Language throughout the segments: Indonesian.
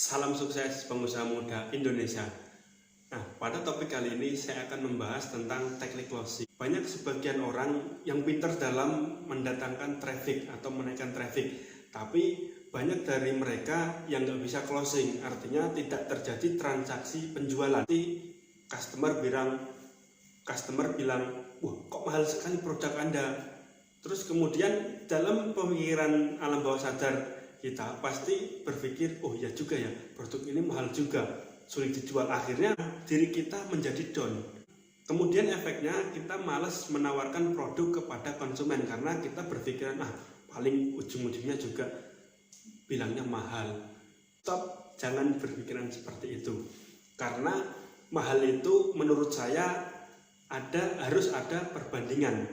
Salam sukses pengusaha muda Indonesia. Nah, pada topik kali ini saya akan membahas tentang teknik closing. Banyak sebagian orang yang pintar dalam mendatangkan traffic atau menaikkan traffic, tapi banyak dari mereka yang nggak bisa closing, artinya tidak terjadi transaksi penjualan. Nanti customer bilang, wah kok mahal sekali produk Anda. Terus kemudian dalam pemikiran alam bawah sadar kita pasti berpikir, oh ya juga ya, produk ini mahal juga, sulit dijual. Akhirnya diri kita menjadi down. Kemudian efeknya kita malas menawarkan produk kepada konsumen karena kita berpikiran, paling ujung-ujungnya juga bilangnya mahal. Stop, jangan berpikiran seperti itu. Karena mahal itu menurut saya harus ada perbandingan.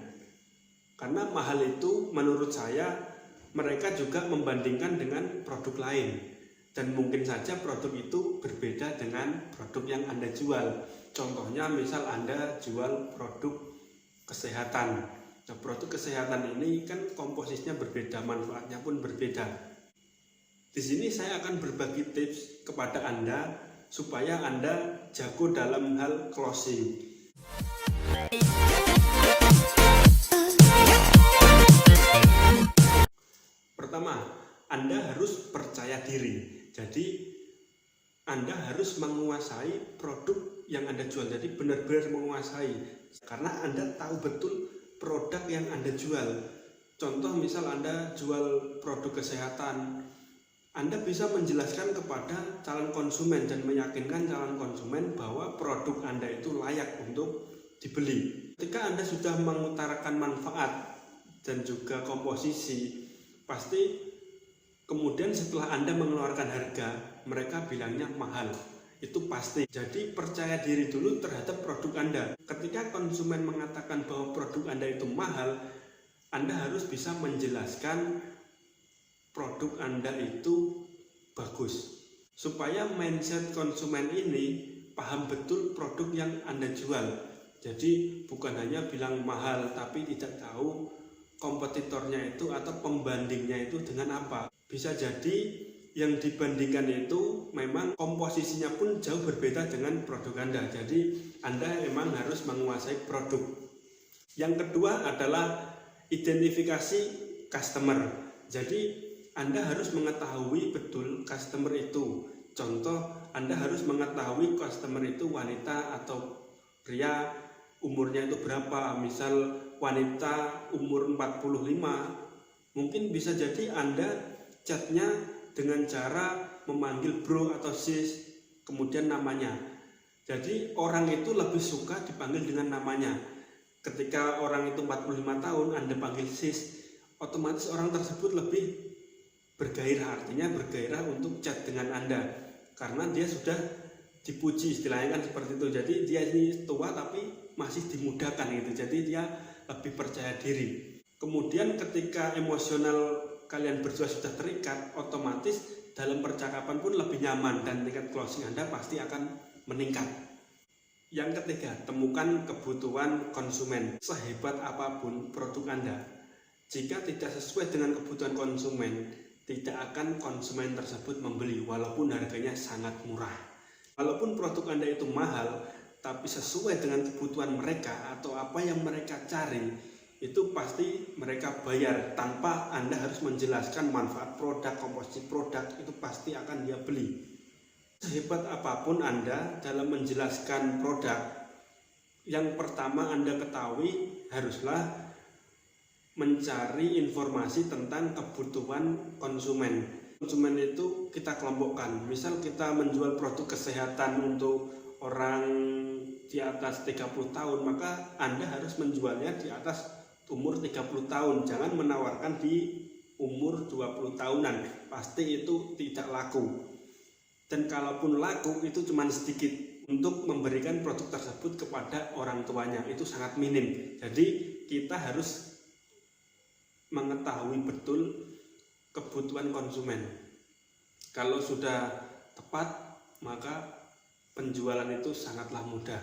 Karena mahal itu menurut saya mereka juga membandingkan dengan produk lain, dan mungkin saja produk itu berbeda dengan produk yang Anda jual. Contohnya misal Anda jual produk kesehatan. Nah, produk kesehatan ini kan komposisinya berbeda, manfaatnya pun berbeda. Di sini saya akan berbagi tips kepada Anda supaya Anda jago dalam hal closing. Pertama, Anda harus percaya diri. Jadi, Anda harus menguasai produk yang Anda jual. Jadi, benar-benar menguasai. Karena Anda tahu betul produk yang Anda jual. Contoh, misal Anda jual produk kesehatan, Anda bisa menjelaskan kepada calon konsumen dan meyakinkan calon konsumen bahwa produk Anda itu layak untuk dibeli. Ketika Anda sudah mengutarakan manfaat dan juga komposisi, pasti kemudian setelah Anda mengeluarkan harga, mereka bilangnya mahal. Itu pasti. Jadi percaya diri dulu terhadap produk Anda. Ketika konsumen mengatakan bahwa produk Anda itu mahal, Anda harus bisa menjelaskan produk Anda itu bagus. Supaya mindset konsumen ini paham betul produk yang Anda jual. Jadi bukan hanya bilang mahal tapi tidak tahu kompetitornya itu atau pembandingnya itu dengan apa. Bisa jadi yang dibandingkan itu memang komposisinya pun jauh berbeda dengan produk Anda. Jadi Anda memang harus menguasai produk. Yang kedua adalah identifikasi customer. Jadi Anda harus mengetahui betul customer itu. Contoh, Anda harus mengetahui customer itu wanita atau pria, umurnya itu berapa. Misal wanita umur 45, mungkin bisa jadi Anda chatnya dengan cara memanggil bro atau sis, kemudian namanya. Jadi orang itu lebih suka dipanggil dengan namanya. Ketika orang itu 45 tahun, Anda panggil sis, otomatis orang tersebut lebih bergairah, artinya bergairah untuk chat dengan Anda. Karena dia sudah dipuji, istilahnya kan seperti itu. Jadi dia ini tua tapi masih dimudahkan gitu. Jadi dia lebih percaya diri. Kemudian ketika emosional kalian berdua sudah terikat, otomatis dalam percakapan pun lebih nyaman dan tingkat closing Anda pasti akan meningkat. Yang ketiga, temukan kebutuhan konsumen. Sehebat apapun produk Anda, jika tidak sesuai dengan kebutuhan konsumen, tidak akan konsumen tersebut membeli walaupun harganya sangat murah. Walaupun produk Anda itu mahal, tapi sesuai dengan kebutuhan mereka atau apa yang mereka cari, itu pasti mereka bayar tanpa Anda harus menjelaskan manfaat produk, komposisi produk, itu pasti akan dia beli. Sehebat apapun Anda dalam menjelaskan produk, yang pertama Anda ketahui haruslah mencari informasi tentang kebutuhan konsumen. Konsumen itu kita kelompokkan. Misal kita menjual produk kesehatan untuk orang di atas 30 tahun, maka Anda harus menjualnya di atas umur 30 tahun. Jangan menawarkan di umur 20 tahunan. Pasti itu tidak laku. Dan kalaupun laku itu cuma sedikit. Untuk memberikan produk tersebut kepada orang tuanya itu sangat minim. Jadi kita harus mengetahui betul kebutuhan konsumen. Kalau sudah tepat, maka penjualan itu sangatlah mudah.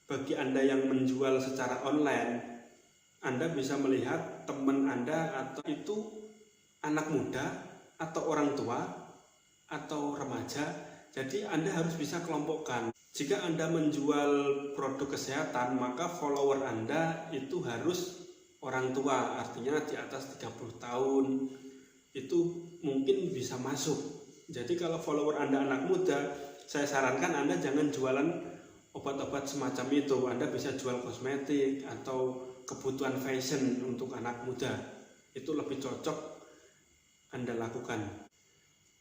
Bagi Anda yang menjual secara online, Anda bisa melihat teman Anda atau itu anak muda atau orang tua atau remaja. Jadi Anda harus bisa kelompokkan. Jika Anda menjual produk kesehatan, maka follower Anda itu harus orang tua, artinya di atas 30 tahun itu mungkin bisa masuk. Jadi kalau follower Anda anak muda, saya sarankan Anda jangan jualan obat-obat semacam itu. Anda bisa jual kosmetik atau kebutuhan fashion untuk anak muda. Itu lebih cocok Anda lakukan.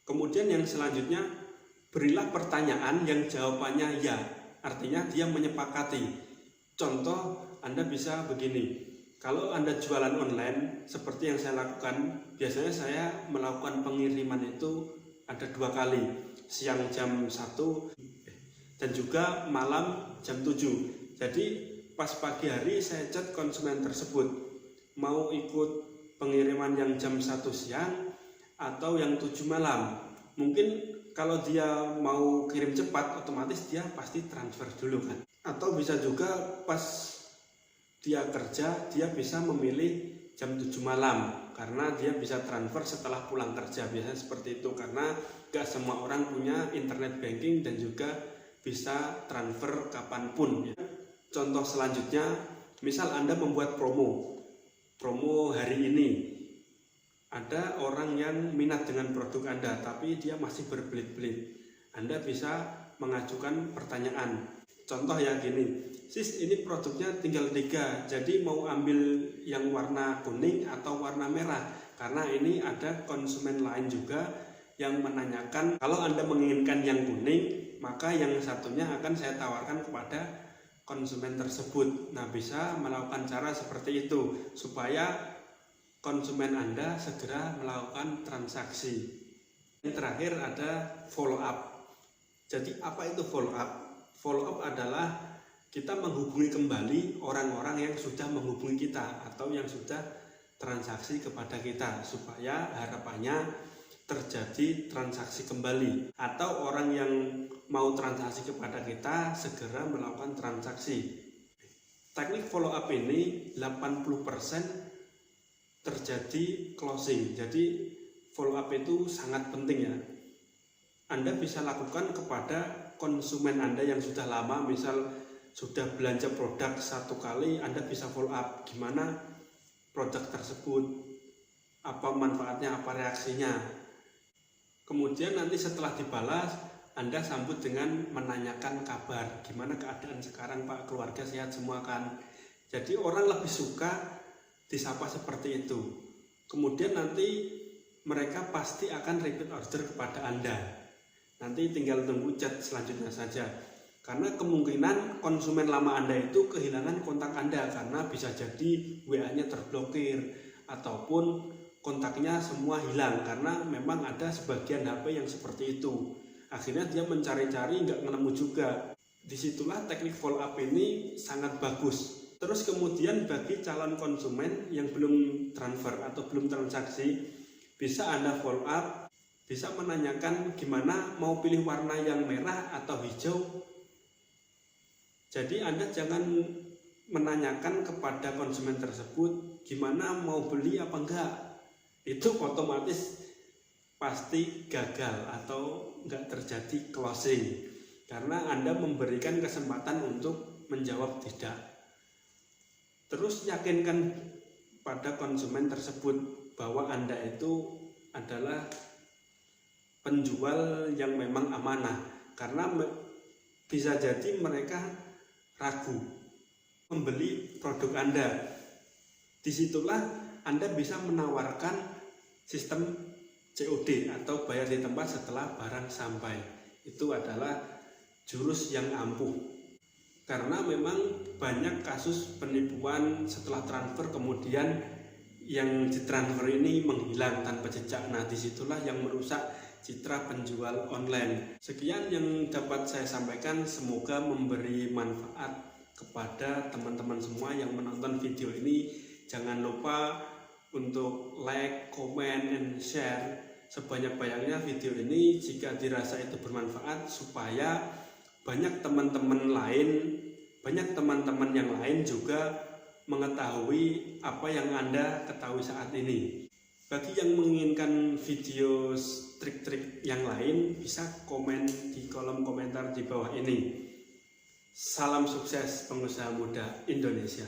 Kemudian yang selanjutnya, berilah pertanyaan yang jawabannya ya, artinya dia menyepakati. Contoh, Anda bisa begini, kalau Anda jualan online, seperti yang saya lakukan, biasanya saya melakukan pengiriman itu ada 2 kali, siang jam 1 dan juga malam jam 7. Jadi pas pagi hari saya chat konsumen tersebut, mau ikut pengiriman yang jam 1 siang atau yang 7 malam. Mungkin kalau dia mau kirim cepat, otomatis dia pasti transfer dulu kan. Atau bisa juga pas dia kerja, dia bisa memilih jam 7 malam karena dia bisa transfer setelah pulang kerja. Biasanya seperti itu karena gak semua orang punya internet banking dan juga bisa transfer kapanpun. Contoh selanjutnya, misal Anda membuat promo hari ini. Ada orang yang minat dengan produk Anda, tapi dia masih berbelit-belit. Anda bisa mengajukan pertanyaan. Contoh ya gini, sis ini produknya tinggal 3, jadi mau ambil yang warna kuning atau warna merah? Karena ini ada konsumen lain juga yang menanyakan, kalau Anda menginginkan yang kuning, maka yang satunya akan saya tawarkan kepada konsumen tersebut. Nah, bisa melakukan cara seperti itu, supaya konsumen Anda segera melakukan transaksi. Yang terakhir ada follow up. Jadi apa itu follow up? Follow up adalah kita menghubungi kembali orang-orang yang sudah menghubungi kita atau yang sudah transaksi kepada kita, supaya harapannya terjadi transaksi kembali, atau orang yang mau transaksi kepada kita segera melakukan transaksi. Teknik follow up ini 80% terjadi closing. Jadi follow up itu sangat penting ya. Anda bisa lakukan kepada konsumen Anda yang sudah lama, misal sudah belanja produk 1 kali, Anda bisa follow up gimana produk tersebut, apa manfaatnya, apa reaksinya. Kemudian nanti setelah dibalas, Anda sambut dengan menanyakan kabar, gimana keadaan sekarang Pak, keluarga sehat semua kan. Jadi orang lebih suka disapa seperti itu. Kemudian nanti mereka pasti akan repeat order kepada Anda. Nanti tinggal tunggu chat selanjutnya saja. Karena kemungkinan konsumen lama Anda itu kehilangan kontak Anda karena bisa jadi WA-nya terblokir ataupun kontaknya semua hilang karena memang ada sebagian HP yang seperti itu. Akhirnya dia mencari-cari nggak menemu juga. Disitulah teknik follow up ini sangat bagus. Terus kemudian bagi calon konsumen yang belum transfer atau belum transaksi, bisa Anda follow up, bisa menanyakan gimana mau pilih warna yang merah atau hijau. Jadi Anda jangan menanyakan kepada konsumen tersebut gimana mau beli apa enggak. Itu otomatis pasti gagal atau enggak terjadi closing. Karena Anda memberikan kesempatan untuk menjawab tidak. Terus yakinkan pada konsumen tersebut bahwa Anda itu adalah penjual yang memang amanah, karena bisa jadi mereka ragu membeli produk Anda. Disitulah Anda bisa menawarkan sistem COD atau bayar di tempat setelah barang sampai. Itu adalah jurus yang ampuh. Karena memang banyak kasus penipuan setelah transfer kemudian yang ditransfer ini menghilang tanpa jejak. Nah, disitulah yang merusak citra penjual online. Sekian yang dapat saya sampaikan, semoga memberi manfaat kepada teman-teman semua yang menonton video ini. Jangan lupa untuk like, comment, and share sebanyak-banyaknya video ini jika dirasa itu bermanfaat, supaya banyak teman-teman yang lain juga mengetahui apa yang Anda ketahui saat ini. Bagi yang menginginkan video trik-trik yang lain, bisa komen di kolom komentar di bawah ini. Salam sukses pengusaha muda Indonesia.